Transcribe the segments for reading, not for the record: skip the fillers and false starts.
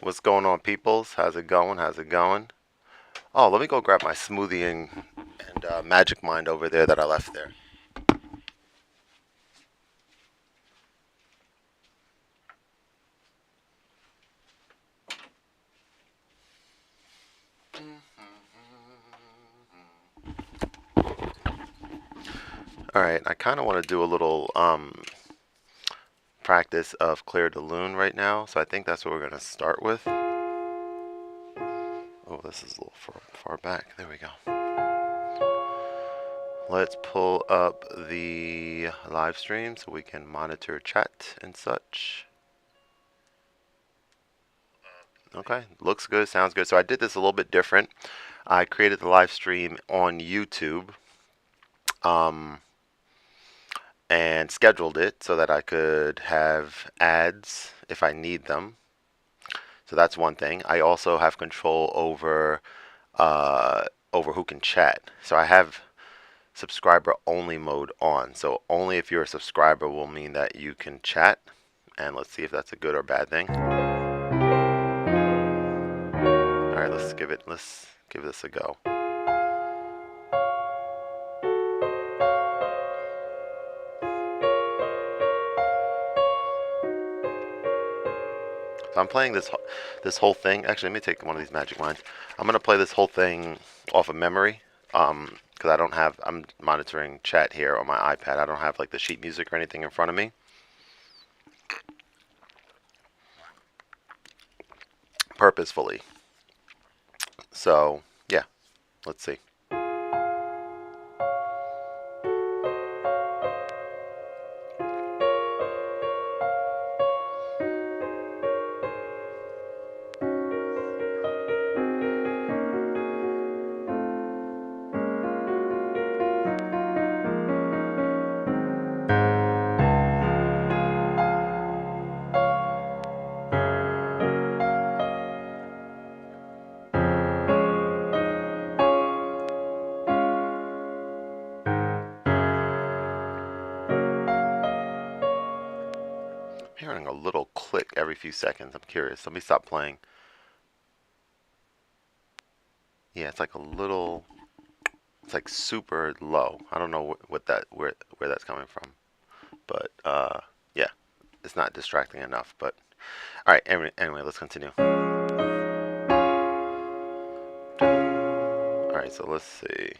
What's going on, peoples? How's it going? How's it going? Oh, let me go grab my smoothie and Magic Mind over there that I left there. All right, I kind of want to do a little practice of Clair de Lune right now, so I think that's what we're going to start with. Oh, this is a little far back. There we go. Let's pull up the live stream so we can monitor chat and such. Okay, looks good, sounds good. So I did this a little bit different. I created the live stream on YouTube and scheduled it so that I could have ads if I need them. So that's one thing. I also have control over who can chat. So I have subscriber only mode on. So only if you're a subscriber will mean that you can chat. And let's see if that's a good or bad thing. All right, let's give this a go. So I'm playing this whole thing. Actually, let me take one of these magic lines. I'm gonna play this whole thing off of memory, because I'm monitoring chat here on my iPad. I don't have like the sheet music or anything in front of me. Purposefully. So yeah, let's see. Hearing a little click every few seconds. I'm curious. Let me stop playing. Yeah, it's like a little. It's like super low. I don't know where that's coming from, but yeah, it's not distracting enough. But all right. Anyway, let's continue. All right. So let's see.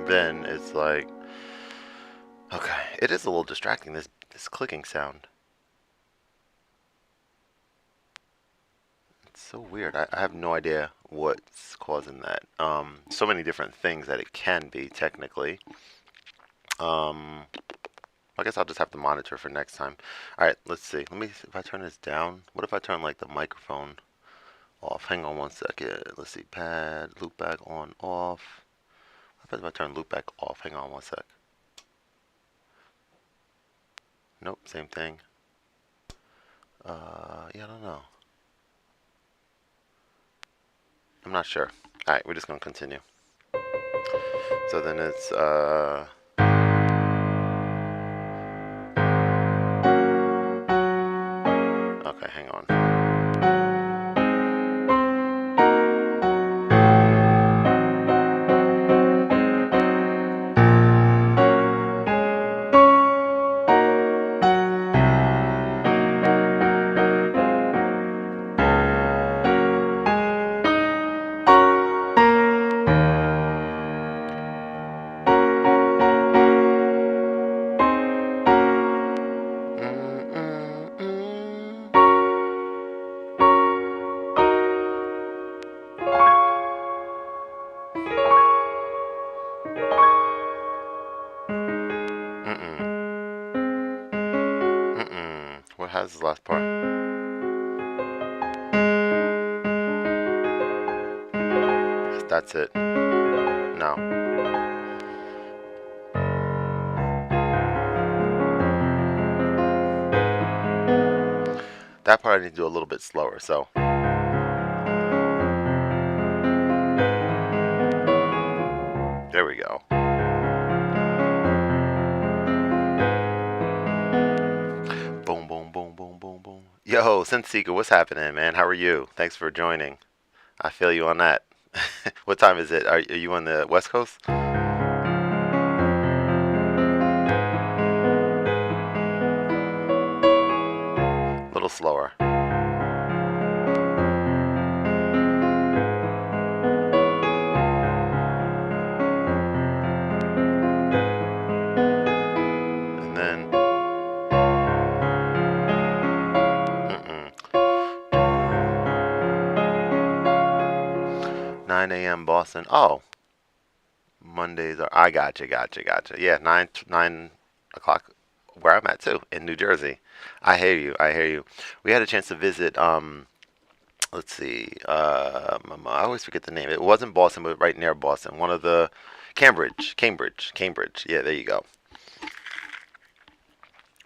Then it's like, okay, it is a little distracting, this clicking sound. It's so weird. I have no idea what's causing that. So many different things that it can be technically. I guess I'll just have to monitor for next time. All right, let's see. Let me see if I turn this down. What if I turn like the microphone off? Hang on one second. Let's see. Pad, loopback on, off. What if I turn loopback off? Hang on one sec. Nope, same thing. Yeah, I don't know. I'm not sure. All right, we're just gonna continue. So then it's okay, hang on. has the last part? That's it. No. That part I need to do a little bit slower, so. There we go. Boom, boom, boom, boom, boom, boom. Yo, Senseeker, what's happening, man? How are you? Thanks for joining. I feel you on that. What time is it? Are you on the West Coast? A little slower. And then. Mm-mm. 9 a.m. Boston. Oh, Mondays are. I gotcha. Yeah, 9 o'clock where I'm at too in New Jersey. I hear you. I hear you. We had a chance to visit. Let's see. I always forget the name. It wasn't Boston, but right near Boston. One of the Cambridge. Yeah, there you go.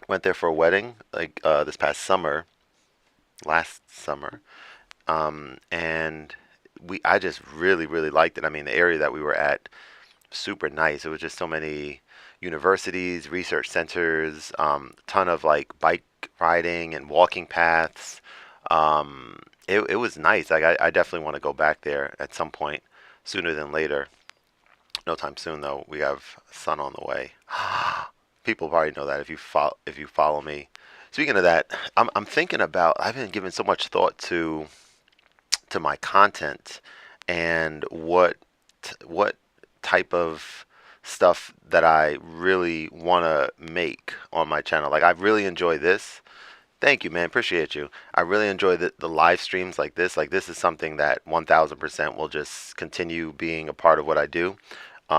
Went there for a wedding like this past summer, last summer, and I just really liked it. I mean, the area that we were at, super nice. It was just so many universities, research centers, ton of like bike riding and walking paths. It was nice. Like I definitely want to go back there at some point, sooner than later. No time soon though. We have sun on the way. People probably know that if you follow me. Speaking of that, I'm thinking about. I've been giving so much thought to my content and what type of stuff that I really want to make on my channel. Like I really enjoy this. Thank you, man. Appreciate you. I really enjoy the live streams like this. Like this is something that 1000% will just continue being a part of what I do.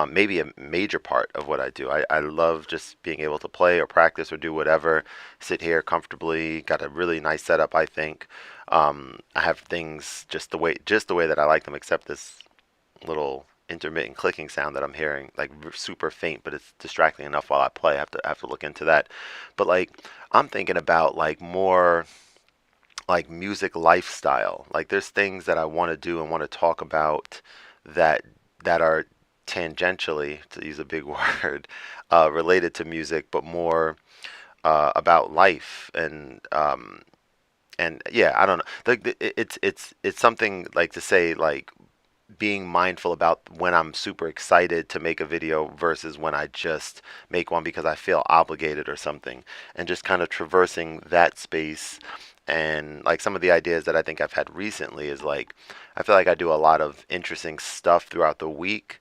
Maybe a major part of what I do. I love just being able to play or practice or do whatever. Sit here comfortably. Got a really nice setup, I think. I have things just the way that I like them, except this little intermittent clicking sound that I'm hearing, like super faint, but it's distracting enough while I play. I have to look into that. But like I'm thinking about like more like music lifestyle. Like there's things that I want to do and want to talk about that that are tangentially, to use a big word, related to music, but more about life and yeah, I don't know. Like it's something like to say like being mindful about when I'm super excited to make a video versus when I just make one because I feel obligated or something, and just kind of traversing that space. And like some of the ideas that I think I've had recently is like I feel like I do a lot of interesting stuff throughout the week.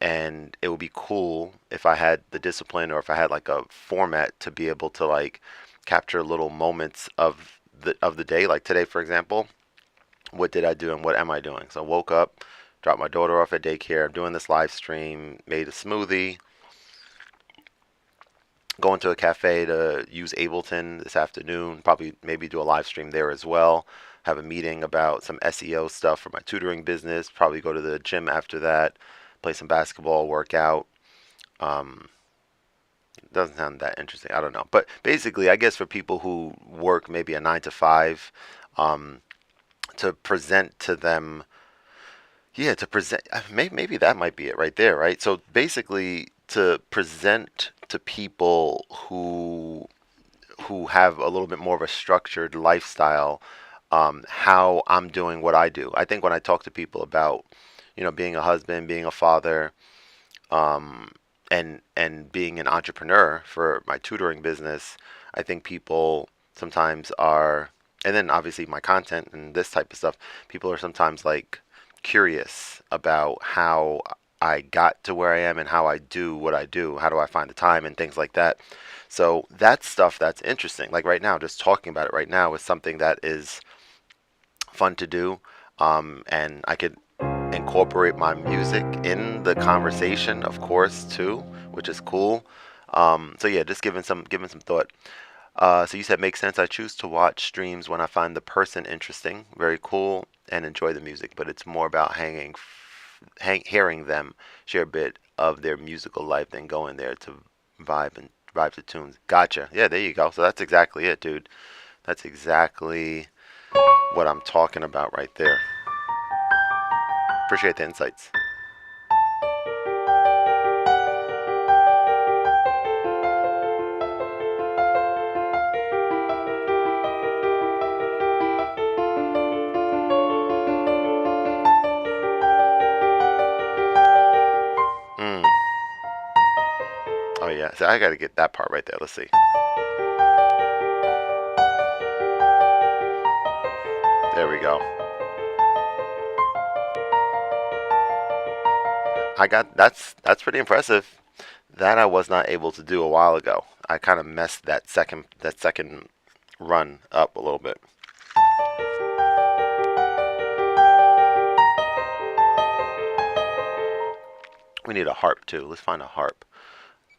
And it would be cool if I had the discipline or if I had like a format to be able to like capture little moments of the day. Like today, for example, what did I do and what am I doing? So I woke up, dropped my daughter off at daycare. I'm doing this live stream, made a smoothie, going to a cafe to use Ableton this afternoon. Probably maybe do a live stream there as well. Have a meeting about some SEO stuff for my tutoring business. Probably go to the gym after that, play some basketball, work out. Um, doesn't sound that interesting. I don't know. But basically, I guess for people who work maybe a 9 to 5, um, to present to them. Yeah, to present, maybe that might be it right there, right? So basically, to present to people who have a little bit more of a structured lifestyle, how I'm doing what I do. I think when I talk to people about, being a husband, being a father, um, and being an entrepreneur for my tutoring business, I think people sometimes are, and then obviously my content and this type of stuff, people are sometimes like curious about how I got to where I am and how I do what I do. How do I find the time and things like that. So that's stuff that's interesting. Like right now, just talking about it right now is something that is fun to do. And I could incorporate my music in the conversation, of course, too, which is cool. So yeah, just giving some thought. So you said makes sense. I choose to watch streams when I find the person interesting, very cool, and enjoy the music. But it's more about hearing them share a bit of their musical life than going there to vibe to tunes. Gotcha. Yeah, there you go. So that's exactly it, dude. That's exactly what I'm talking about right there. Appreciate the insights. Mm. Oh yeah. So I got to get that part right there. Let's see. There we go. That's pretty impressive. That I was not able to do a while ago. I kind of messed that second run up a little bit. We need a harp too. Let's find a harp.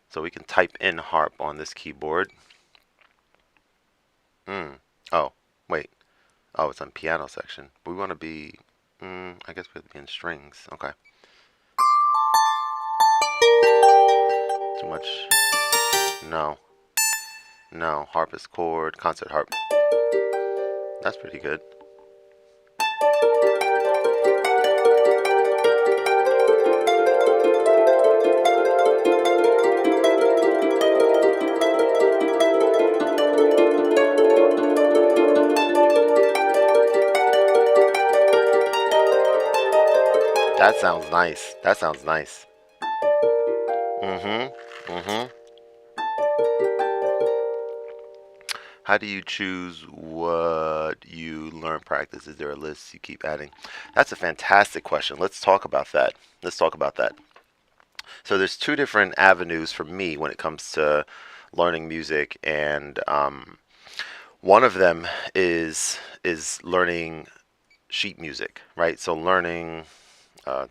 So we can type in harp on this keyboard. Mm. Oh, wait. Oh, it's on piano section. We want to be. I guess we have to be in strings. Okay. Too much. No. No. Harp is chord. Concert harp. That's pretty good. That sounds nice. That sounds nice. Mm-hmm. Mm-hmm. How do you choose what you learn practice? Is there a list you keep adding? That's a fantastic question. Let's talk about that. Let's talk about that. So there's two different avenues for me when it comes to learning music, and one of them is learning sheet music, right? So learning.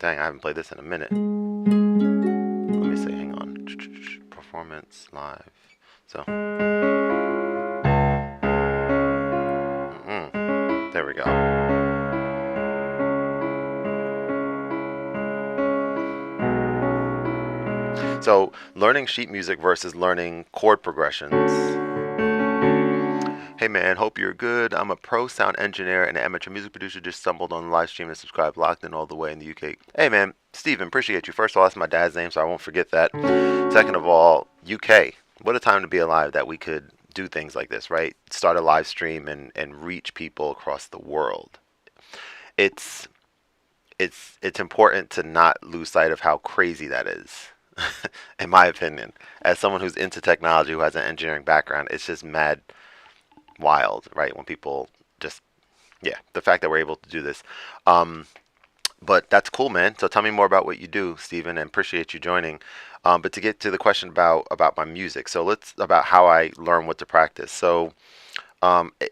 Dang, I haven't played this in a minute. Let me see. Hang on. Performance live. So. There we go. So learning sheet music versus learning chord progressions. Hey man, hope you're good. I'm a pro sound engineer and an amateur music producer. Just stumbled on the live stream and subscribed, locked in all the way in the UK. Hey man, Steven, appreciate you. First of all, that's my dad's name, so I won't forget that. Second of all, UK. What a time to be alive that we could do things like this, right? Start a live stream and reach people across the world. It's it's important to not lose sight of how crazy that is. In my opinion, as someone who's into technology, who has an engineering background, it's just mad wild, right? When people just, yeah, the fact that we're able to do this. Um, but that's cool, man. So tell me more about what you do, Stephen, and appreciate you joining. But to get to the question about my music, so let's about how I learn what to practice. So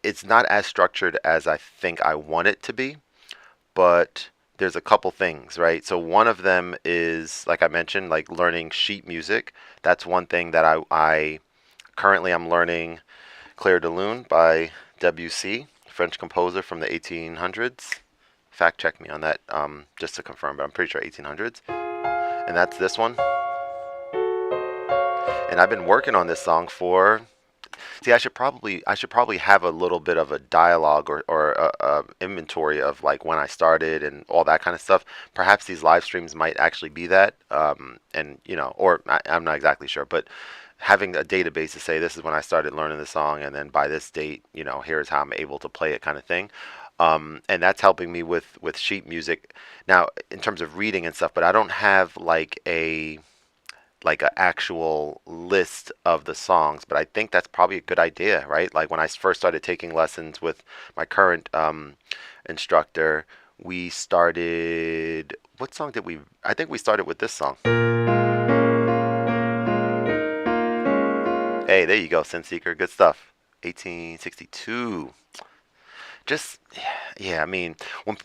it's not as structured as I think I want it to be, but there's a couple things, right? So one of them is, like I mentioned, like learning sheet music. That's one thing that I currently I'm learning Clair de Lune by Debussy, French composer from the 1800s. Fact check me on that, just to confirm, but I'm pretty sure 1800s. And that's this one. And I've been working on this song for. See, I should probably have a little bit of a dialogue or a inventory of like when I started and all that kind of stuff. Perhaps these live streams might actually be that, and or I'm not exactly sure, but having a database to say this is when I started learning the song, and then by this date, here's how I'm able to play it, kind of thing. And that's helping me with sheet music now in terms of reading and stuff. But I don't have like an actual list of the songs, but I think that's probably a good idea, right? Like when I first started taking lessons with my current instructor, we started. What song did we? I think we started with this song. Hey, there you go, Sin Seeker. Good stuff. 1862. Just yeah, I mean,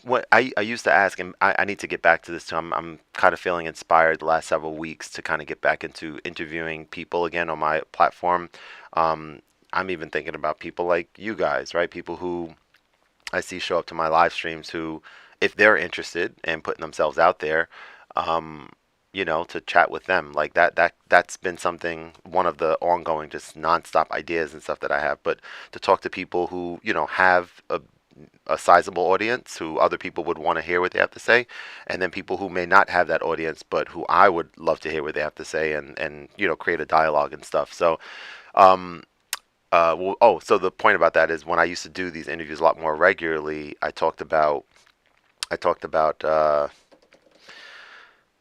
when I used to ask, and I need to get back to this too. I'm kind of feeling inspired the last several weeks to kind of get back into interviewing people again on my platform. I'm even thinking about people like you guys, right? People who I see show up to my live streams who, if they're interested in putting themselves out there, um, to chat with them like that's been something, one of the ongoing, just nonstop ideas and stuff that I have. But to talk to people who, have a sizable audience, who other people would want to hear what they have to say, and then people who may not have that audience, but who I would love to hear what they have to say, and create a dialogue and stuff. So, um, so the point about that is when I used to do these interviews a lot more regularly, I talked about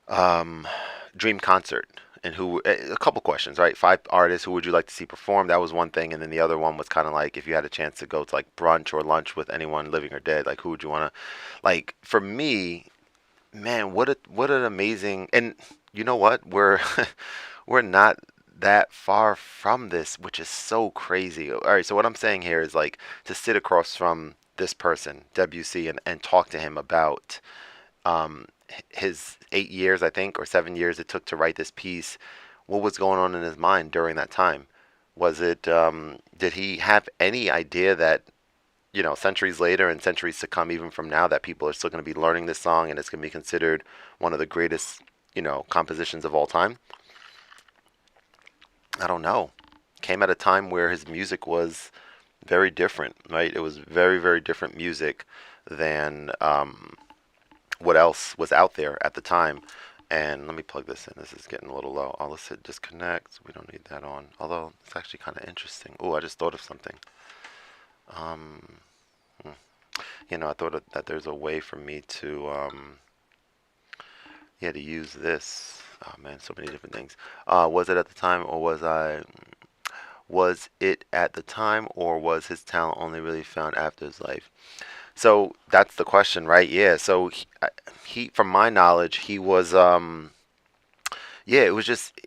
um, dream concert, and who, a couple questions, right? 5 artists who would you like to see perform? That was one thing, and then the other one was kind of like if you had a chance to go to like brunch or lunch with anyone living or dead, like who would you want to, like for me, man, what an amazing, and you know what? We're we're not that far from this, which is so crazy. All right, so what I'm saying here is like to sit across from this person, WC, and talk to him about um, his 8 years, I think, or 7 years it took to write this piece. What was going on in his mind during that time? Was it, did he have any idea that, centuries later and centuries to come, even from now, that people are still going to be learning this song and it's going to be considered one of the greatest, compositions of all time? I don't know. Came at a time where his music was very different, right? It was very, very different music than what else was out there at the time. And let me plug this in. This is getting a little low. Oh, let's hit disconnect. We don't need that on. Although it's actually kind of interesting. Oh, I just thought of something. Um, hmm. I thought that there's a way for me to, to use this. Oh man, so many different things. Was it at the time, or was it at the time, or was his talent only really found after his life? So that's the question, right? Yeah. So from my knowledge, he was, yeah, it was just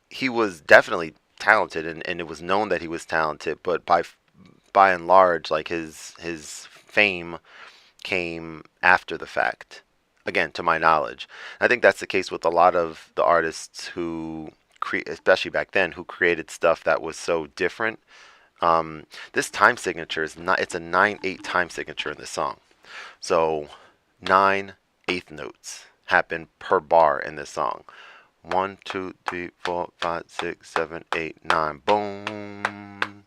he was definitely talented, and it was known that he was talented. But by and large, like his fame came after the fact. Again, to my knowledge, I think that's the case with a lot of the artists who especially back then, who created stuff that was so different. This time signature is not. It's a 9/8 time signature in this song. So 9/8 notes happen per bar in this song. 1, 2, 3, 4, 5, 6, 7, 8, 9. Boom.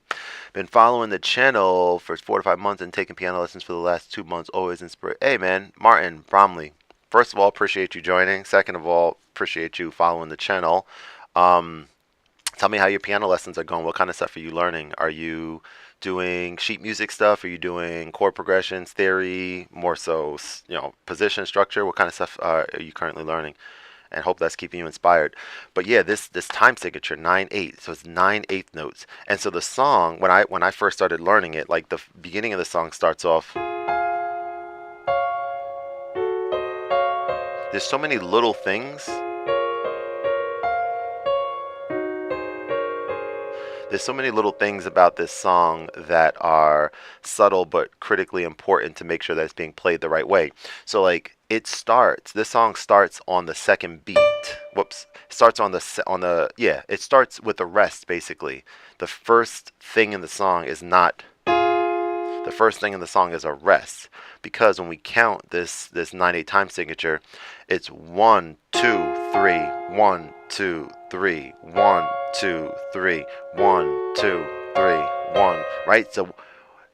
Been following the channel for 4 to 5 months and taking piano lessons for the last 2 months. Always inspired. Hey man, Martin Bromley. First of all, appreciate you joining. Second of all, appreciate you following the channel. Tell me how your piano lessons are going. What kind of stuff are you learning? Are you doing sheet music stuff? Are you doing chord progressions, theory, more so, position, structure? What kind of stuff are you currently learning? And hope that's keeping you inspired. But yeah, this time signature 9/8, so it's 9/8 notes. And so the song, when I first started learning it, like the beginning of the song starts off. There's so many little things. There's so many little things about this song that are subtle but critically important to make sure that it's being played the right way. So like this song starts on the second beat. Whoops. Starts it starts with the rest basically. The first thing in the song is not the first thing in the song is a rest, because when we count this 9/8 time signature, it's 1 2 3 1 2 3 1 2 3 1 2 3 1, right? So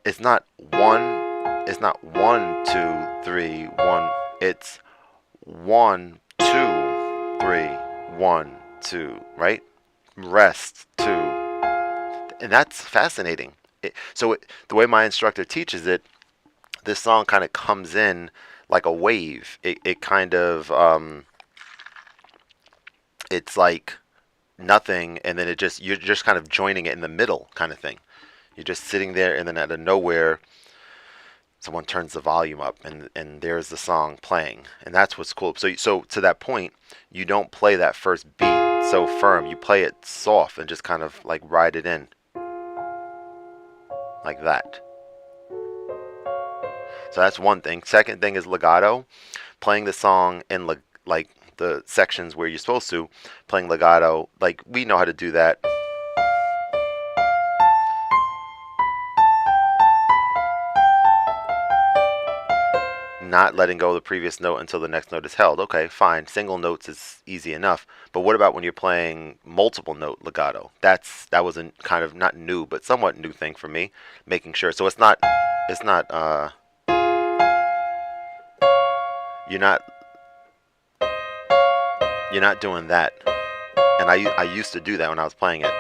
it's not 1 2 3 1. It's 1 2 3 1 2, right? Rest 2. And that's fascinating. The way my instructor teaches it, this song kind of comes in like a wave. It kind of, it's like nothing, and then you're just kind of joining it in the middle kind of thing. You're just sitting there, and then out of nowhere, someone turns the volume up, and there's the song playing, and that's what's cool. So to that point, you don't play that first beat so firm. You play it soft and just kind of like ride it in. Like that. So that's one thing. Second thing is legato. Playing the song in like the sections where you're supposed to, playing legato. Like we know how to do that. Not letting go of the previous note until the next note is held. Okay, fine. Single notes is easy enough. But what about when you're playing multiple note legato? That was a kind of not new, but somewhat new thing for me. Making sure, so it's not you're not you're not doing that. And I used to do that when I was playing it,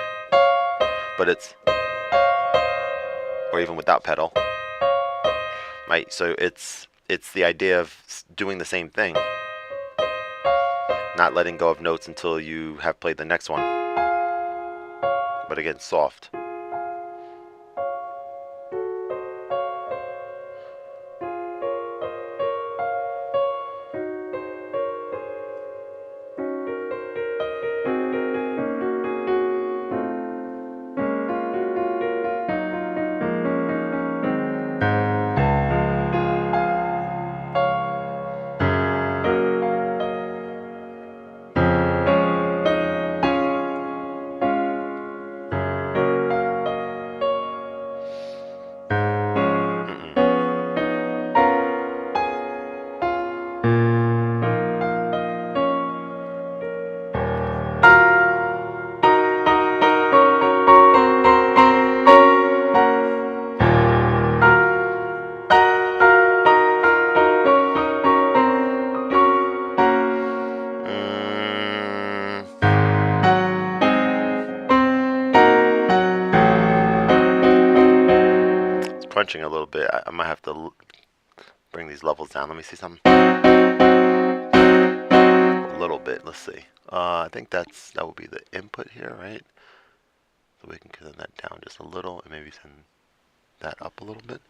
but it's, or even without pedal, right? So it's the idea of doing the same thing, not letting go of notes until you have played the next one. But again, soft. Crunching a little bit. I might have to bring these levels down. Let me see something. A little bit. Let's see. I think that would be the input here, right? So we can turn that down just a little and maybe send that up a little bit.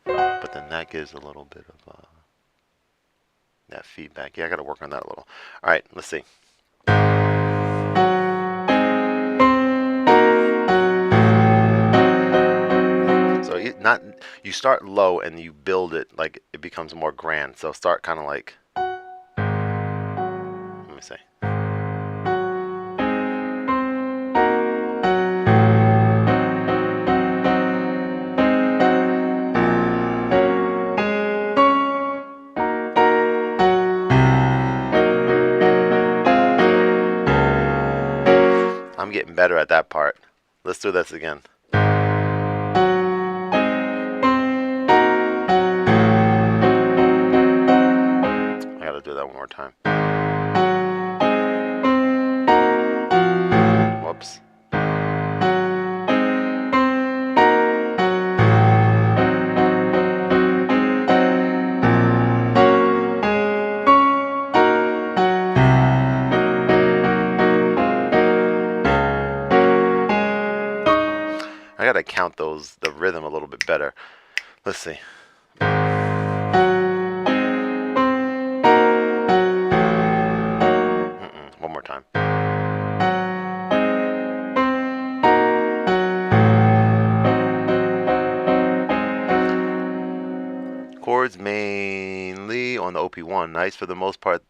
But then that gives a little bit of that feedback. Yeah, I got to work on that a little. All right, let's see. So you start low and you build it like it becomes more grand. So start kind of like, let me see. I'm getting better at that part. Let's do this again. I gotta do that one more time. Whoops. I gotta count the rhythm a little bit better. Let's see. One more time. Chords mainly on the OP1. Nice for the most part.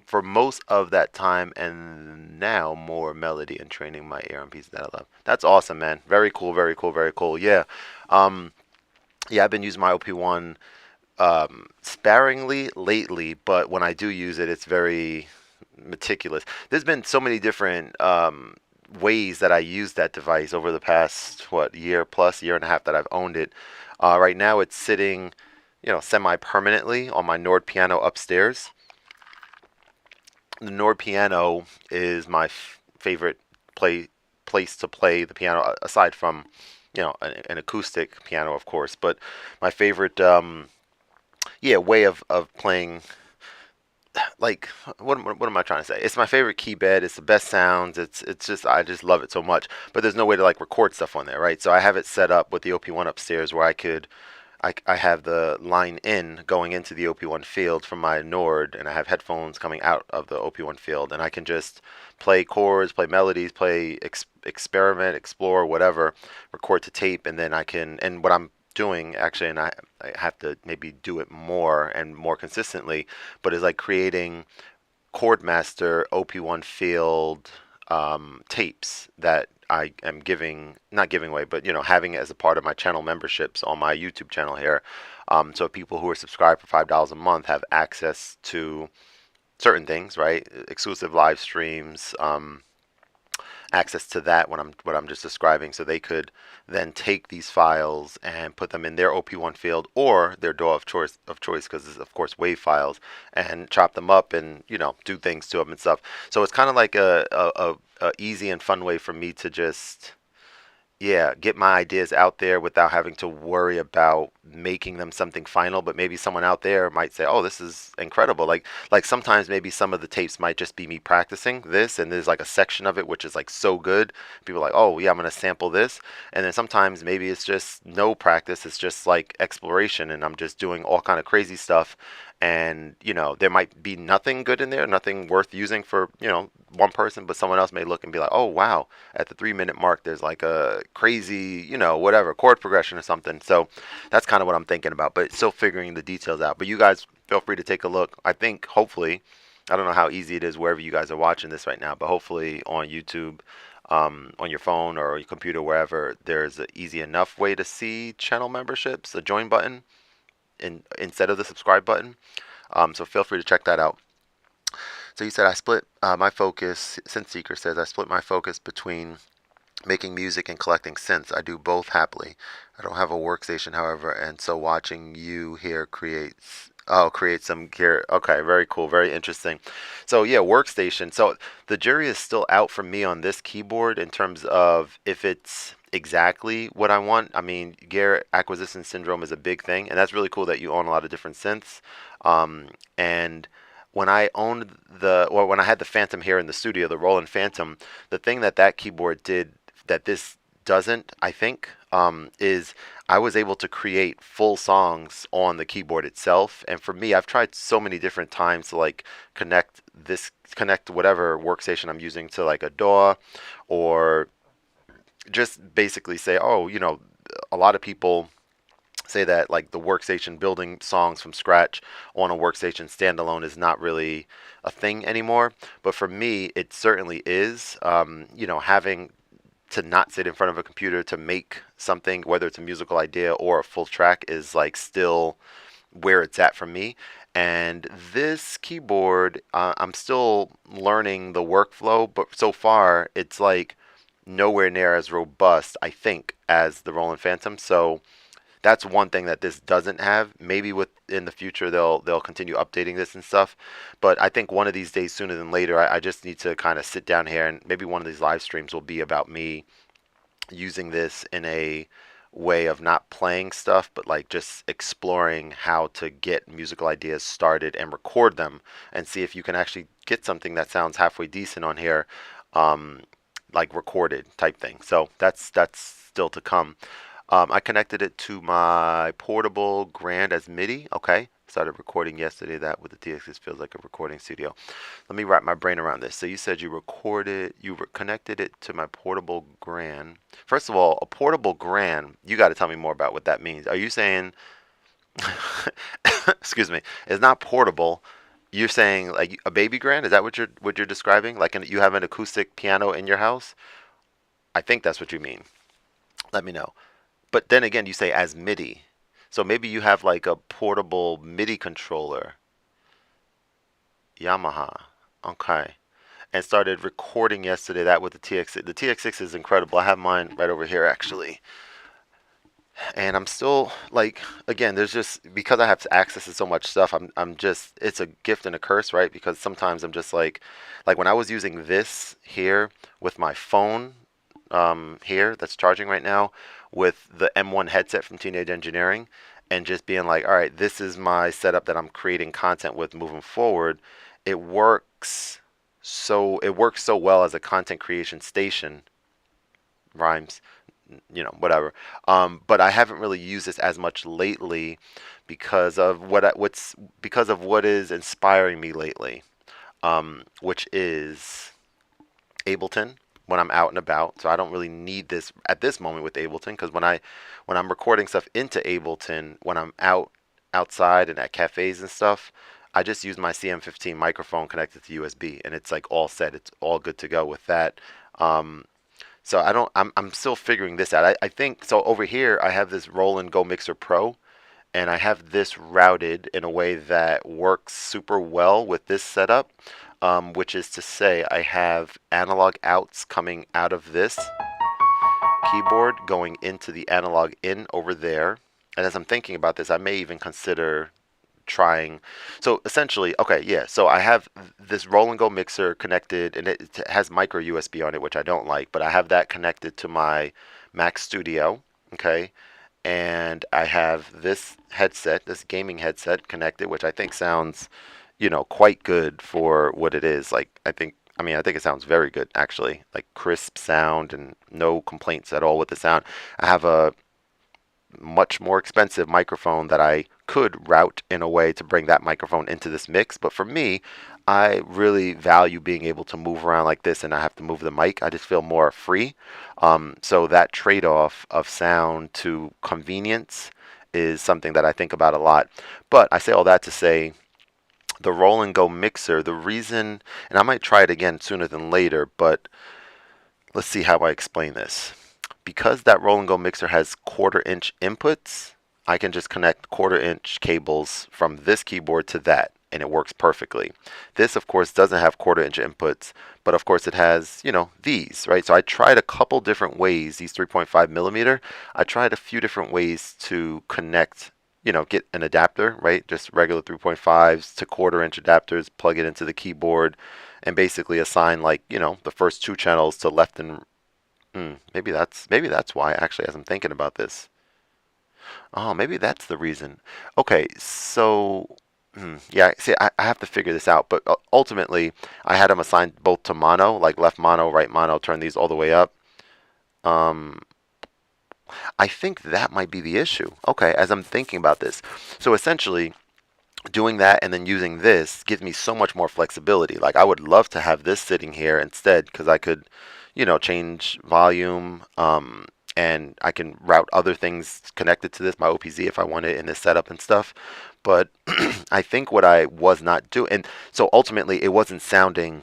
For most of that time, and now more melody and training my ear on pieces that I love. That's awesome, man. Very cool, very cool, very cool. Yeah. Yeah, I've been using my OP1 sparingly lately, but when I do use it, it's very meticulous. There's been so many different ways that I use that device over the past, year and a half that I've owned it. Right now it's sitting, semi-permanently on my Nord piano upstairs. The Nord piano is my favorite place to play the piano, aside from, an acoustic piano, of course. But my favorite, way of playing. Like, what am I trying to say? It's my favorite key bed. It's the best sounds. It's just, I just love it so much. But there's no way to like record stuff on there, right? So I have it set up with the OP1 upstairs where I have the line in going into the OP1 field from my Nord, and I have headphones coming out of the OP1 field, and I can just play chords, play melodies, play experiment, explore, whatever, record to tape, and then and what I'm doing actually, and I have to maybe do it more and more consistently, but is like creating Khordmaster OP1 field tapes that I am giving, not giving away, but having it as a part of my channel memberships on my YouTube channel here. So people who are subscribed for $5 a month have access to certain things, right? Exclusive live streams, access to that when I'm what I'm just describing, so they could then take these files and put them in their OP1 field or their DAW of choice, because it's of course WAV files, and chop them up and do things to them and stuff. So it's kind of like a easy and fun way for me to just, yeah, get my ideas out there without having to worry about making them something final. But maybe someone out there might say, "Oh, this is incredible." Like sometimes maybe some of the tapes might just be me practicing this, and there's like a section of it which is like so good. People are like, "Oh, yeah, I'm gonna sample this." And then sometimes maybe it's just no practice. It's just like exploration, and I'm just doing all kind of crazy stuff. And there might be nothing good in there, nothing worth using for one person, but someone else may look and be like, "Oh, wow, at the 3 minute mark there's like a crazy whatever chord progression or something." So that's kind of what I'm thinking about, but still figuring the details out. But you guys feel free to take a look. I think hopefully, I don't know how easy it is wherever you guys are watching this right now, but hopefully on YouTube, on your phone or your computer, wherever, there's an easy enough way to see channel memberships, a join button instead of the subscribe button. So feel free to check that out. So you said I split my focus. Synth Seeker says I split my focus between making music and collecting synths. I do both happily. I don't have a workstation, however, and so watching you here create some gear. Okay, very cool, very interesting. So yeah, workstation. So the jury is still out for me on this keyboard in terms of if it's exactly what I want. I mean, gear acquisition syndrome is a big thing, and that's really cool that you own a lot of different synths. And when I owned when I had the Phantom here in the studio, the Roland Phantom, the thing that keyboard did that this doesn't, I think, is I was able to create full songs on the keyboard itself. And for me, I've tried so many different times to like connect whatever workstation I'm using to like a DAW, or just basically say, oh, a lot of people say that like the workstation building songs from scratch on a workstation standalone is not really a thing anymore. But for me, it certainly is. Having to not sit in front of a computer to make something, whether it's a musical idea or a full track, is like still where it's at for me. And this keyboard, I'm still learning the workflow, but so far it's like nowhere near as robust, I think, as the Roland Phantom. So that's one thing that this doesn't have. Maybe in the future they'll continue updating this and stuff. But I think one of these days, sooner than later, I just need to kind of sit down here, and maybe one of these live streams will be about me using this in a way of not playing stuff, but like just exploring how to get musical ideas started and record them, and see if you can actually get something that sounds halfway decent on here, um, like recorded type thing. So that's still to come. I connected it to my portable Grand as MIDI. Okay. Started recording yesterday. That with the TX6 feels like a recording studio. Let me wrap my brain around this. So you said you connected it to my portable Grand. First of all, a portable Grand, you got to tell me more about what that means. Are you saying, excuse me, it's not portable? You're saying like a baby Grand? Is that what you're describing? Like you have an acoustic piano in your house? I think that's what you mean. Let me know. But then again, you say as MIDI. So maybe you have like a portable MIDI controller. Yamaha. Okay. And started recording yesterday that with the TX6. The TX6 is incredible. I have mine right over here actually. And I'm still like, again, there's just, because I have access to so much stuff, I'm just, it's a gift and a curse, right? Because sometimes I'm just like when I was using this here with my phone here that's charging right now, with the M1 headset from Teenage Engineering, and just being like, all right, this is my setup that I'm creating content with moving forward. It works so well as a content creation station. Rhymes, whatever. But I haven't really used this as much lately because of what is inspiring me lately, which is Ableton when I'm out and about. So I don't really need this at this moment with Ableton, because when I'm recording stuff into Ableton, when I'm outside and at cafes and stuff, I just use my CM15 microphone connected to USB, and it's like all set. It's all good to go with that. Um, So I'm still figuring this out. I think so. Over here, I have this Roland Go Mixer Pro, and I have this routed in a way that works super well with this setup, which is to say I have analog outs coming out of this keyboard going into the analog in over there. And as I'm thinking about this, I may even consider trying. So essentially, okay, yeah. So I have this roll and go mixer connected, and it has micro USB on it, which I don't like, but I have that connected to my Mac Studio, okay. And I have this headset, this gaming headset connected, which I think sounds, quite good for what it is. Like I think it sounds very good actually, like crisp sound and no complaints at all with the sound. I have a much more expensive microphone that I could route in a way to bring that microphone into this mix. But for me, I really value being able to move around like this and I have to move the mic. I just feel more free. So that trade-off of sound to convenience is something that I think about a lot. But I say all that to say the roll and go mixer, the reason, and I might try it again sooner than later, but let's see how I explain this. Because that roll and go mixer has 1/4 inch inputs, I can just connect 1/4 inch cables from this keyboard to that, and it works perfectly. This, of course, doesn't have 1/4 inch inputs, but of course it has, these, right? So I tried a couple different ways, these 3.5 millimeter. I tried a few different ways to connect, get an adapter, right? Just regular 3.5s to 1/4 inch adapters, plug it into the keyboard, and basically assign like, the first two channels to left and maybe that's why actually as I'm thinking about this. Oh, maybe that's the reason. Okay, so yeah, see, I have to figure this out, but ultimately I had them assigned both to mono, like left mono, right mono, turn these all the way up. Um, I think that might be the issue. Okay, as I'm thinking about this. So essentially, doing that and then using this gives me so much more flexibility. Like I would love to have this sitting here instead because I could, change volume, and I can route other things connected to this, my OPZ if I want it in this setup and stuff. But I think what I was not doing, and so ultimately it wasn't sounding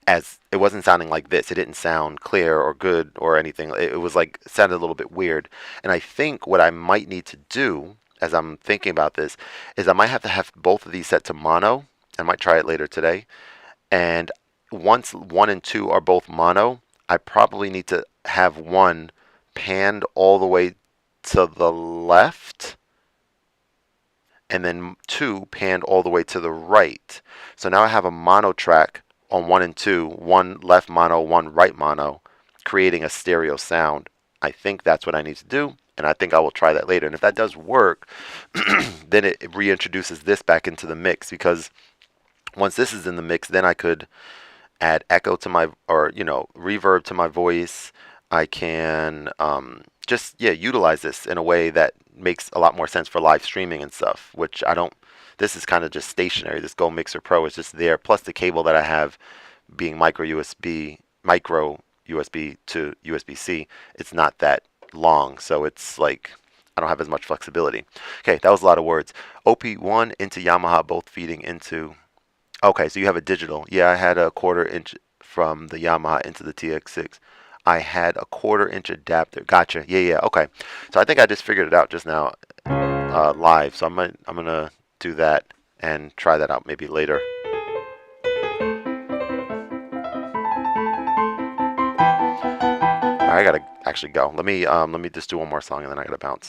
like this. It didn't sound clear or good or anything. It was like it sounded a little bit weird. And I think what I might need to do as I'm thinking about this is I might have to have both of these set to mono. I might try it later today. And once one and two are both mono, I probably need to have one panned all the way to the left and then two panned all the way to the right. So now I have a mono track on one and two, one left mono, one right mono, creating a stereo sound. I think that's what I need to do, and I think I will try that later. And if that does work, then it reintroduces this back into the mix, because once this is in the mix, then I could add echo to my, or reverb to my voice. I can just utilize this in a way that makes a lot more sense for live streaming and stuff, which I don't. This is kind of just stationary. This Go Mixer Pro is just there, plus the cable that I have being micro USB to USB-C. It's not that long, so it's like I don't have as much flexibility. Okay, that was a lot of words. OP1 into Yamaha, both feeding into. Okay, so you have a digital. Yeah, I had a 1/4 inch from the Yamaha into the TX6. I had a 1/4 inch adapter. Gotcha. Yeah. Okay. So I think I just figured it out just now, live. So I'm gonna do that and try that out maybe later. All right, I gotta actually go. Let me just do one more song and then I gotta bounce.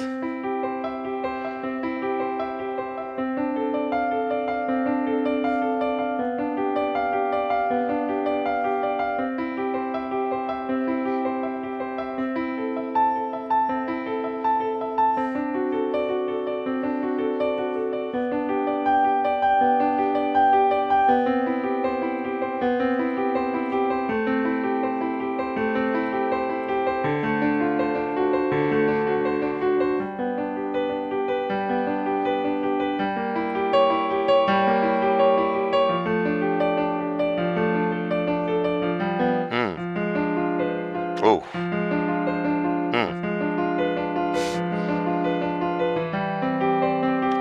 Oh.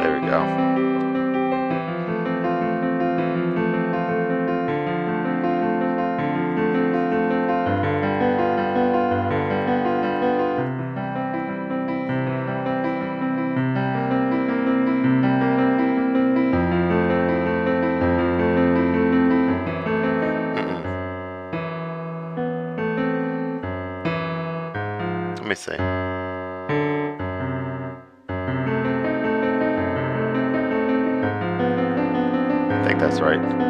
There we go. see. I think that's right.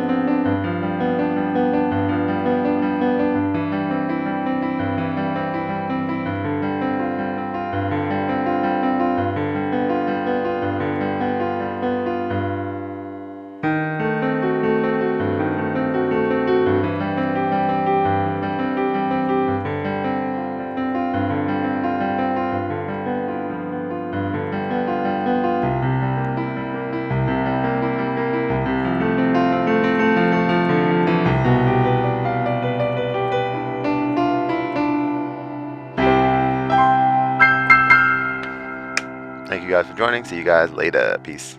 Thank you guys for joining. See you guys later. Peace.